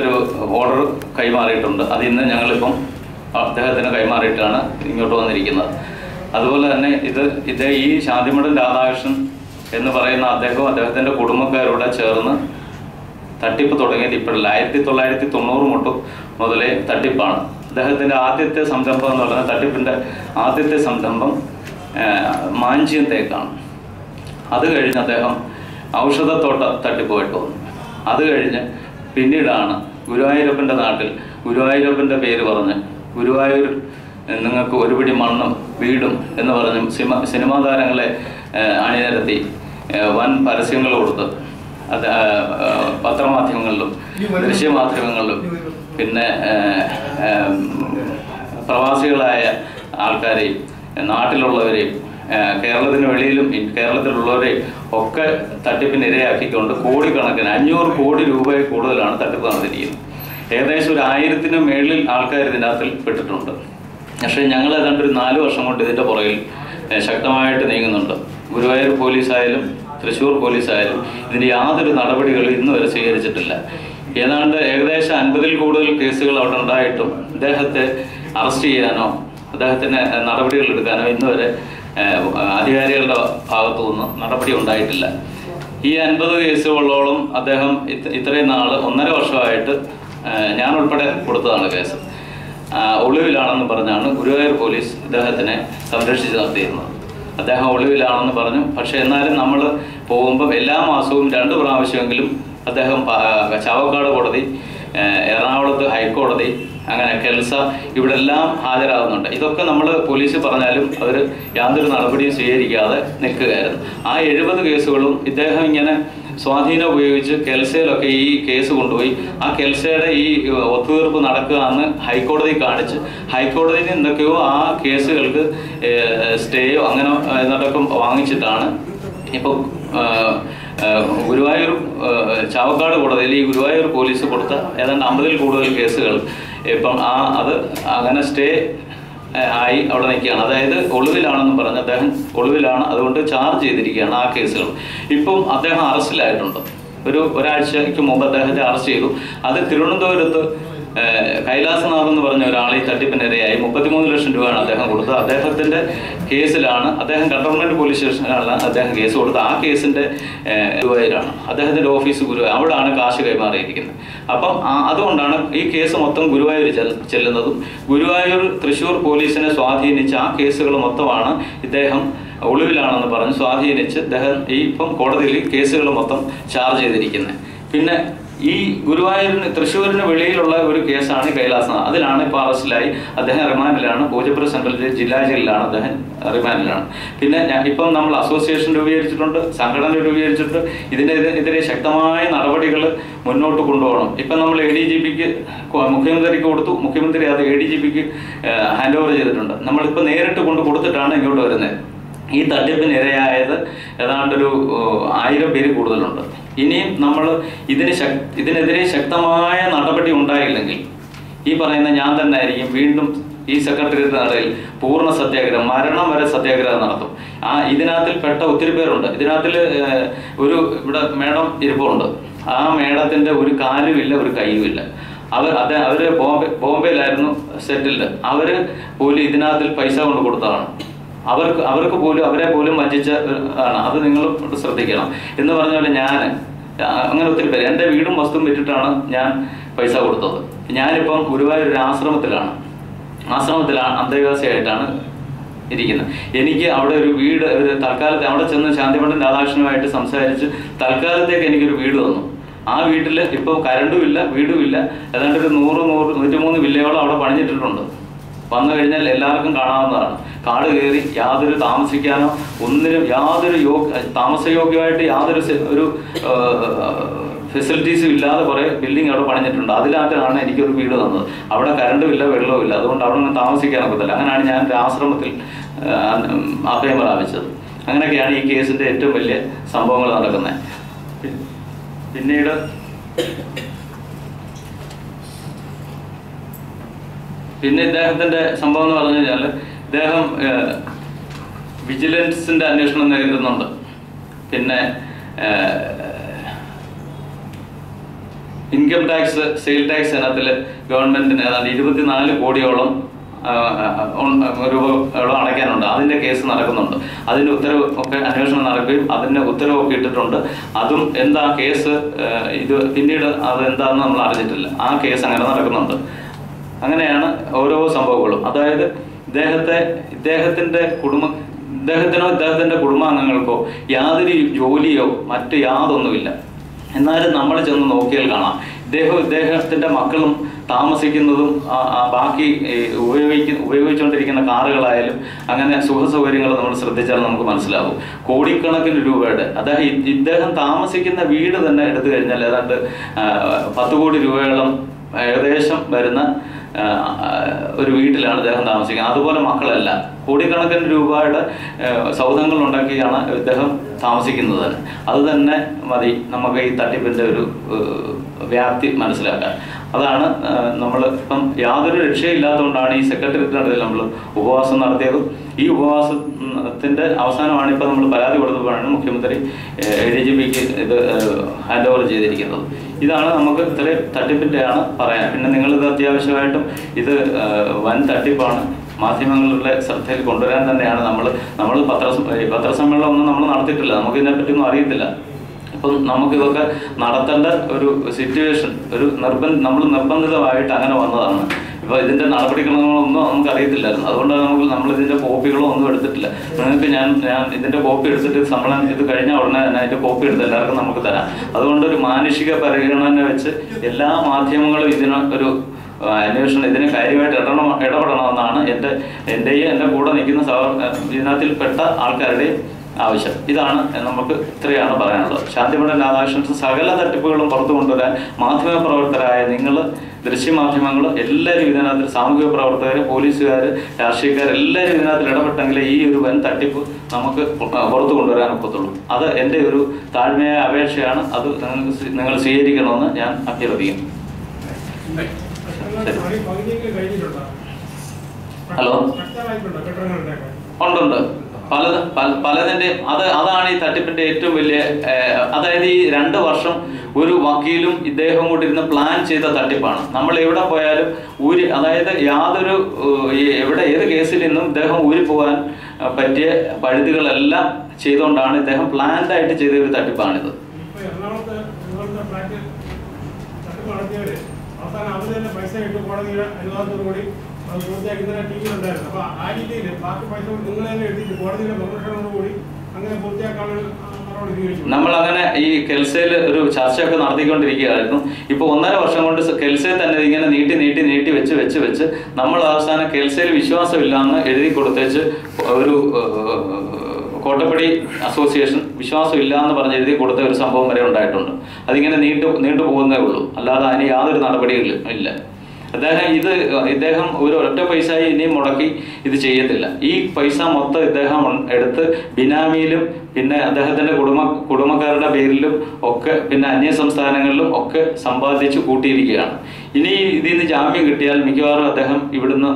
ഒരു ഓർഡർ കൈമാറിയിട്ടുണ്ട്. അത് ഇന്ന് ഞങ്ങളിപ്പം അദ്ദേഹത്തിന് കൈമാറിയിട്ടാണ് ഇങ്ങോട്ട് വന്നിരിക്കുന്നത്. അതുപോലെ തന്നെ ഈ ശാന്തിമഠം രാധാകൃഷ്ണൻ എന്ന് പറയുന്ന അദ്ദേഹത്തിൻ്റെ കുടുംബക്കാരോട് ചേർന്ന് തട്ടിപ്പ് തുടങ്ങിയത് ഇപ്പോഴല്ല, 1990 മുതലേ തട്ടിപ്പാണ്. അദ്ദേഹത്തിൻ്റെ ആദ്യത്തെ സംരംഭം എന്ന് പറയുന്നത് തട്ടിപ്പിൻ്റെ ആദ്യത്തെ സംരംഭം മാഞ്ചിയം തേക്കാണ്. അത് കഴിഞ്ഞ് അദ്ദേഹം ഔഷധത്തോട്ട തട്ടിപ്പുമായിട്ട് വന്നു. അത് കഴിഞ്ഞ് പിന്നീടാണ് ഗുരുവായൂരപ്പൻ്റെ നാട്ടിൽ ഗുരുവായൂരപ്പൻ്റെ പേര് പറഞ്ഞ് ഗുരുവായൂർ നിങ്ങൾക്ക് ഒരു പിടി മണ്ണും വീടും എന്ന് പറഞ്ഞ് സിനിമാ താരങ്ങളെ അണിനിരത്തി വൻ പരസ്യങ്ങൾ കൊടുത്ത് അത് പത്രമാധ്യമങ്ങളിലും ദൃശ്യമാധ്യമങ്ങളിലും പിന്നെ പ്രവാസികളായ ആൾക്കാരെയും നാട്ടിലുള്ളവരെയും കേരളത്തിന് വെളിയിലും കേരളത്തിലുള്ളവരെയും ഒക്കെ തട്ടിപ്പിന് ഇരയാക്കിക്കൊണ്ട് കോടിക്കണക്കിന് 500 കോടി രൂപയിൽ കൂടുതലാണ് തട്ടിപ്പ് നടന്നിരിക്കുന്നത്. ഏകദേശം ഒരു 1000-ന് മേളിൽ ആൾക്കാർ ഇതിനകത്തിൽ പെട്ടിട്ടുണ്ട്. പക്ഷേ ഞങ്ങൾ ഏതാണ്ട് ഒരു 4 വർഷം കൊണ്ട് ഇതിൻ്റെ പുറകിൽ ശക്തമായിട്ട് നീങ്ങുന്നുണ്ട്. ഗുരുവായൂർ പോലീസായാലും തൃശ്ശൂർ പോലീസായാലും ഇതിന് യാതൊരു നടപടികളും ഇന്ന് വരെ സ്വീകരിച്ചിട്ടില്ല. ഏകദേശം 50-ൽ കൂടുതൽ കേസുകൾ അവിടെ ഉണ്ടായിട്ടും അദ്ദേഹത്തെ അറസ്റ്റ് ചെയ്യാനോ അദ്ദേഹത്തിന് നടപടികൾ എടുക്കാനോ ഇന്ന് വരെ അധികാരികളുടെ ഭാഗത്തു നിന്ന് നടപടി ഉണ്ടായിട്ടില്ല. ഈ 50 കേസുകളോളം അദ്ദേഹം ഇത്രയും നാൾ 1.5 വർഷമായിട്ട് ഞാൻ ഉൾപ്പെടെ കൊടുത്തതാണ് കേസ്. ഒളിവിലാണെന്ന് പറഞ്ഞാണ് ഗുരുവായൂർ പോലീസ് ഇദ്ദേഹത്തിനെ സംരക്ഷിച്ച് നിർത്തിയിരുന്നത്. അദ്ദേഹം ഒളിവിലാണെന്ന് പറഞ്ഞു. പക്ഷേ എന്നാലും നമ്മൾ പോകുമ്പം എല്ലാ മാസവും 2 പ്രാവശ്യമെങ്കിലും അദ്ദേഹം ചാവക്കാട് കോടതി, എറണാകുളത്ത് ഹൈക്കോടതി, അങ്ങനെ കെൽസ, ഇവിടെ എല്ലാം ഹാജരാകുന്നുണ്ട്. ഇതൊക്കെ നമ്മൾ പോലീസ് പറഞ്ഞാലും അവർ യാതൊരു നടപടിയും സ്വീകരിക്കാതെ നിൽക്കുകയായിരുന്നു. ആ 70 കേസുകളും ഇദ്ദേഹം ഇങ്ങനെ സ്വാധീനം ഉപയോഗിച്ച് കെൽസയിലൊക്കെ ഈ കേസ് കൊണ്ടുപോയി ആ കെൽസയുടെ ഈ ഒത്തുതീർപ്പ് നടക്കുക എന്ന് ഹൈക്കോടതി കാണിച്ച് ഹൈക്കോടതിയിൽ എന്തൊക്കെയോ ആ കേസുകൾക്ക് സ്റ്റേയോ അങ്ങനെ എന്നതൊക്കെ വാങ്ങിച്ചിട്ടാണ് ഇപ്പോൾ ഗുരുവായൂർ ചാവക്കാട് കോടതിയിൽ ഈ ഗുരുവായൂർ പോലീസ് കൊടുത്ത ഏതാണ്ട് 50-ൽ കൂടുതൽ കേസുകൾ ഇപ്പം അത് അങ്ങനെ സ്റ്റേ ആയി അവിടെ നിൽക്കുകയാണ്. അതായത് ഒളിവിലാണെന്ന് പറഞ്ഞ് അദ്ദേഹം ഒളിവിലാണ്, അതുകൊണ്ട് ചാർജ് ചെയ്തിരിക്കുകയാണ് ആ കേസുകൾ. ഇപ്പം അദ്ദേഹം അറസ്റ്റിലായിട്ടുണ്ട്. ഒരാഴ്ചയ്ക്ക് മുമ്പ് അദ്ദേഹത്തെ അറസ്റ്റ് ചെയ്തു. അത് തിരുവനന്തപുരത്ത് കൈലാസനാഥ് എന്ന് പറഞ്ഞ ഒരാൾ ഈ തട്ടിപ്പിനിരയായി 33 ലക്ഷം രൂപയാണ് അദ്ദേഹം കൊടുത്തത്. അദ്ദേഹത്തിൻ്റെ കേസിലാണ്, അദ്ദേഹം കണ്ടോൺമെൻറ്റ് പോലീസ് സ്റ്റേഷനിലാണ് അദ്ദേഹം കേസ് കൊടുത്തത്. ആ കേസിൻ്റെ ഗുരുവായൂരാണ്, അദ്ദേഹത്തിൻ്റെ ഓഫീസ് ഗുരുവായൂർ, അവിടെയാണ് കാശ് കൈമാറിയിരിക്കുന്നത്. അപ്പം അതുകൊണ്ടാണ് ഈ കേസ് മൊത്തം ഗുരുവായൂർ ചെല്ലുന്നതും ഗുരുവായൂർ തൃശ്ശൂർ പോലീസിനെ സ്വാധീനിച്ച് ആ കേസുകൾ മൊത്തമാണ് ഇദ്ദേഹം ഒളിവിലാണെന്ന് പറഞ്ഞ് സ്വാധീനിച്ച് അദ്ദേഹം ഇപ്പം കോടതിയിൽ കേസുകൾ മൊത്തം ചാർജ് ചെയ്തിരിക്കുന്നത്. പിന്നെ ഈ ഗുരുവായൂരിന് തൃശ്ശൂരിന് വെളിയിലുള്ള ഒരു കേസാണ് കൈലാസനാഥ്. അതിലാണ് ഇപ്പോൾ അറസ്റ്റിലായി അദ്ദേഹം റിമാൻഡിലാണ്. പൂജപ്പുര സെൻട്രൽ ജില്ലാ ജയിലിലാണ് അദ്ദേഹം റിമാൻഡിലാണ്. പിന്നെ ഇപ്പം നമ്മൾ അസോസിയേഷൻ രൂപീകരിച്ചിട്ടുണ്ട്, സംഘടന രൂപീകരിച്ചിട്ടുണ്ട്. ഇതിനെതിരെ ശക്തമായ നടപടികൾ മുന്നോട്ട് കൊണ്ടുപോകണം. ഇപ്പം നമ്മൾ ADGPക്ക് മുഖ്യമന്ത്രിക്ക് കൊടുത്തു. മുഖ്യമന്ത്രി അത് ADGPക്ക് ഹാൻഡ് ഓവർ ചെയ്തിട്ടുണ്ട്. നമ്മളിപ്പോൾ നേരിട്ട് കൊടുത്തിട്ടാണ് ഇങ്ങോട്ട് വരുന്നത്. ഈ തട്ടിപ്പിനിരയായത് ഏതാണ്ടൊരു 1000 പേര് കൂടുതലുണ്ട്. ഇനിയും നമ്മൾ ഇതിനെതിരെ ശക്തമായ നടപടി ഉണ്ടായില്ലെങ്കിൽ ഈ പറയുന്ന ഞാൻ തന്നെ ആയിരിക്കും വീണ്ടും ഈ സെക്രട്ടേറിയറ്റ് നടയിൽ പൂർണ്ണ സത്യാഗ്രഹം, മരണം വരെ സത്യാഗ്രഹം നടത്തും. ഇതിനകത്തിൽ പെട്ട ഒത്തിരി പേരുണ്ട്. ഇതിനകത്തിൽ ഇവിടെ മേഡം ഇരിപ്പുണ്ട്. ആ മേഡത്തിൻ്റെ ഒരു കാലുമില്ല, ഒരു കൈയുമില്ല. അവർ ബോംബെയിലായിരുന്നു സെറ്റിൽഡ്. അവർ പോലും ഇതിനകത്തിൽ പൈസ കൊണ്ട് കൊടുത്തതാണ്. അവർക്ക് പോലും അവരെ പോലും വഞ്ചിച്ച ആണ്. അത് നിങ്ങൾ ശ്രദ്ധിക്കണം. എന്ന് പറഞ്ഞ പോലെ ഞാൻ അങ്ങനെ ഒത്തിരി പേര് എൻ്റെ വീടും വസ്തുവും വിറ്റിട്ടാണ് ഞാൻ പൈസ കൊടുത്തത്. ഞാനിപ്പം ഗുരുവായൂർ ഒരു ആശ്രമത്തിലാണ് അന്തേവാസിയായിട്ടാണ് ഇരിക്കുന്നത്. എനിക്ക് അവിടെ ഒരു വീട് തൽക്കാലത്തെ അവിടെ ചെന്ന് ശാന്തിമഠം രാധാകൃഷ്ണനുമായിട്ട് സംസാരിച്ച് തൽക്കാലത്തേക്ക് എനിക്കൊരു വീട് തന്നു. ആ വീട്ടിൽ ഇപ്പോൾ കരണ്ടും ഇല്ല, വീടും ഇല്ല. ഏതാണ്ട് ഒരു 100-103 വില്ലയോളം അവിടെ പണിഞ്ഞിട്ടിട്ടുണ്ട്. വന്നു കഴിഞ്ഞാൽ എല്ലാവർക്കും കാണാവുന്നതാണ്. കാട് കയറി യാതൊരു താമസിക്കാനോ ഒന്നിനും യാതൊരു താമസയോഗ്യമായിട്ട് യാതൊരു ഫെസിലിറ്റീസും ഇല്ലാതെ കുറേ ബിൽഡിംഗ് അവിടെ പണിഞ്ഞിട്ടുണ്ട്. അതിനകത്താണ് എനിക്കൊരു വീട് തന്നത്. അവിടെ കരണ്ടുമില്ല, വെള്ളവുമില്ല. അതുകൊണ്ട് അവിടെ നിന്ന് താമസിക്കാനൊക്കത്തില്ല. അങ്ങനെയാണ് ഞാൻ ഒരു ആശ്രമത്തിൽ അഭയം പ്രാപിച്ചത്. അങ്ങനെയൊക്കെയാണ് ഈ കേസിൻ്റെ ഏറ്റവും വലിയ സംഭവങ്ങൾ നടക്കുന്നത്. പിന്നീട് ഇദ്ദേഹത്തിൻ്റെ സംഭവം എന്ന് പറഞ്ഞു കഴിഞ്ഞാൽ ഇദ്ദേഹം വിജിലൻസിൻ്റെ അന്വേഷണം നേരിടുന്നുണ്ട്. പിന്നെ ഇൻകം ടാക്സ്, സെയിൽ ടാക്സ് ഇനത്തിൽ ഗവൺമെന്റിന് ഏതാണ്ട് 24 കോടിയോളം രൂപയോളം അടയ്ക്കാനുണ്ട്. അതിൻ്റെ കേസ് നടക്കുന്നുണ്ട്. അതിൻ്റെ ഉത്തരവ് ഒക്കെ അന്വേഷണം നടക്കുകയും അതിൻ്റെ ഉത്തരവൊക്കെ ഇട്ടിട്ടുണ്ട്. അതും എന്താ കേസ്, ഇത് പിന്നീട് അത് എന്താണെന്ന് നമ്മൾ അറിഞ്ഞിട്ടില്ല. ആ കേസ് അങ്ങനെ നടക്കുന്നുണ്ട്. അങ്ങനെയാണ് ഓരോ സംഭവങ്ങളും. അതായത് ഇദ്ദേഹത്തിനോ ഇദ്ദേഹത്തിൻ്റെ കുടുംബാംഗങ്ങൾക്കോ യാതൊരു ജോലിയോ മറ്റ് യാതൊന്നുമില്ല. എന്നാലും നമ്മൾ ചെന്ന് നോക്കിയാൽ കാണാം ഇദ്ദേഹത്തിൻ്റെ മക്കളും താമസിക്കുന്നതും ബാക്കി ഉപയോഗിച്ചുകൊണ്ടിരിക്കുന്ന കാറുകളായാലും അങ്ങനെ സുഖസൗകര്യങ്ങൾ നമ്മൾ ശ്രദ്ധിച്ചാൽ നമുക്ക് മനസ്സിലാവും. കോടിക്കണക്കിന് രൂപയുടെ, അതായത് ഇദ്ദേഹം താമസിക്കുന്ന വീട് തന്നെ എടുത്തു കഴിഞ്ഞാൽ ഏതാണ്ട് 10 കോടി രൂപയോളം ഏകദേശം വരുന്ന ഒരു വീട്ടിലാണ് ഇദ്ദേഹം താമസിക്കുന്നത്. അതുപോലെ മക്കളല്ല, കോടിക്കണക്കിന് രൂപയുടെ സൗധങ്ങൾ ഉണ്ടാക്കിയാണ് ഇദ്ദേഹം താമസിക്കുന്നത്. അത് തന്നെ മതി നമുക്ക് ഈ തട്ടിപ്പിൻ്റെ ഒരു വ്യാപ്തി മനസ്സിലാക്കാൻ. അതാണ് നമ്മൾ ഇപ്പം യാതൊരു രക്ഷയില്ലാത്തതുകൊണ്ടാണ് ഈ സെക്രട്ടേറിയറ്റിനടുത്ത് നമ്മൾ ഉപവാസം നടത്തിയതും. ഈ ഉപവാസത്തിൻ്റെ അവസാനമാണ് ഇപ്പം നമ്മൾ പരാതി കൊടുത്തപ്പോഴാണ് മുഖ്യമന്ത്രി ADGPക്ക് ഇത് ഹാൻഡ് ഓവർ ചെയ്തിരിക്കുന്നത്. ഇതാണ് നമുക്ക് ഇത്രയും തട്ടിപ്പിൻ്റെയാണ് പറയാൻ. പിന്നെ നിങ്ങളിത് അത്യാവശ്യമായിട്ടും ഇത് വൻ തട്ടിപ്പാണ്, മാധ്യമങ്ങളുടെ ശ്രദ്ധയിൽ കൊണ്ടുവരാൻ തന്നെയാണ് നമ്മൾ പത്രസമ്മേളനം ഒന്നും നമ്മൾ നടത്തിയിട്ടില്ല. നമുക്കിതിനെപ്പറ്റിയൊന്നും അറിയത്തില്ല. അപ്പം നമുക്കിതൊക്കെ നടത്തേണ്ട ഒരു സിറ്റുവേഷൻ, നമ്മൾ നിർബന്ധിതമായിട്ട് അങ്ങനെ വന്നതാണ്. ഇപ്പോൾ ഇതിൻ്റെ നടപടിക്രമങ്ങളൊന്നും നമുക്ക് അറിയത്തില്ലായിരുന്നു. അതുകൊണ്ടാണ് നമ്മൾ ഇതിൻ്റെ കോപ്പികളോ ഒന്നും എടുത്തിട്ടില്ല. നിങ്ങൾക്ക് ഞാൻ ഇതിൻ്റെ കോപ്പി എടുത്തിട്ട് സമ്മേളനം ഇത് കഴിഞ്ഞ ഉടനെ തന്നെ അതിൻ്റെ കോപ്പി എടുത്ത് എല്ലാവർക്കും നമുക്ക് തരാം. അതുകൊണ്ട് ഒരു മാനുഷിക പരിഗണന വെച്ച് എല്ലാ മാധ്യമങ്ങളും ഒരു അന്വേഷണം ഇതിന് കാര്യമായിട്ട് ഇടപെടണമെന്നാണ് എൻ്റെയും എൻ്റെ കൂടെ നിൽക്കുന്ന ഇതിനകത്തിൽപ്പെട്ട ആൾക്കാരുടെയും ആവശ്യം. ഇതാണ് നമുക്ക് ഇത്രയാണ് പറയാനുള്ളത്. ശാന്തിമഠം രാധാകൃഷ്ണൻ സകല തട്ടിപ്പുകളും പുറത്തു കൊണ്ടുവരാൻ മാധ്യമപ്രവർത്തകരായ നിങ്ങൾ, ദൃശ്യമാധ്യമങ്ങൾ എല്ലാവരും ഇതിനകത്ത്, സാമൂഹിക പ്രവർത്തകർ, പോലീസുകാർ, രാഷ്ട്രീയക്കാർ എല്ലാവരും ഇതിനകത്ത് ഇടപെട്ടെങ്കിൽ ഈ ഒരു വൻ തട്ടിപ്പ് നമുക്ക് പുറത്തു കൊണ്ടുവരാൻ ഒക്കത്തുള്ളൂ. അത് എൻ്റെ ഒരു താഴ്മയായ അപേക്ഷയാണ്. അത് നിങ്ങൾ സ്വീകരിക്കണമെന്ന് ഞാൻ അഭ്യർത്ഥിക്കുന്നു. ഹലോ, ഉണ്ട് പലതിൻ്റെ അതാണ് ഈ തട്ടിപ്പിൻ്റെ ഏറ്റവും വലിയ, അതായത് ഈ 2 വർഷം ഒരു വക്കീലും ഇദ്ദേഹം കൊണ്ടിരുന്ന് പ്ലാൻ ചെയ്ത തട്ടിപ്പാണ്. നമ്മൾ എവിടെ പോയാലും അതായത് ഏത് കേസിൽ നിന്നും ഇദ്ദേഹം ഊരിപ്പോകാൻ പറ്റിയ പഴുതുകളെല്ലാം ചെയ്തുകൊണ്ടാണ് ഇദ്ദേഹം പ്ലാൻഡായിട്ട് ചെയ്ത ഒരു തട്ടിപ്പാണിത്. നമ്മൾ അങ്ങനെ ഈ കെൽസയിൽ ഒരു ചർച്ചയൊക്കെ നടത്തിക്കൊണ്ടിരിക്കുകയായിരുന്നു. ഇപ്പോൾ 1.5 വർഷം കൊണ്ട് കെൽസയിൽ തന്നെ ഇങ്ങനെ നീട്ടി വെച്ച് നമ്മൾ അവസാനം കെൽസയിൽ വിശ്വാസമില്ലാന്ന് എഴുതി കൊടുത്തേച്ച് ഒരു കോട്ടപ്പടി അസോസിയേഷൻ വിശ്വാസമില്ല എന്ന് പറഞ്ഞ് എഴുതി കൊടുത്ത ഒരു സംഭവം വരെ ഉണ്ടായിട്ടുണ്ട്. അതിങ്ങനെ നീണ്ടു പോകുന്നേ ഉള്ളൂ, അല്ലാതെ അതിന് യാതൊരു നടപടികളും ഇല്ല. ഇദ്ദേഹം ഒരു ഒറ്റ പൈസ ഇനിയും മുടക്കി ഇത് ചെയ്യത്തില്ല. ഈ പൈസ മൊത്തം ഇദ്ദേഹം എടുത്ത് ബിനാമിയിലും പിന്നെ അദ്ദേഹത്തിൻ്റെ കുടുംബക്കാരുടെ പേരിലും ഒക്കെ പിന്നെ അന്യ സംസ്ഥാനങ്ങളിലും ഒക്കെ സമ്പാദിച്ചു കൂട്ടിയിരിക്കുകയാണ്. ഇനി ഇതിൽ നിന്ന് ജാമ്യം കിട്ടിയാൽ മിക്കവാറും അദ്ദേഹം ഇവിടുന്ന്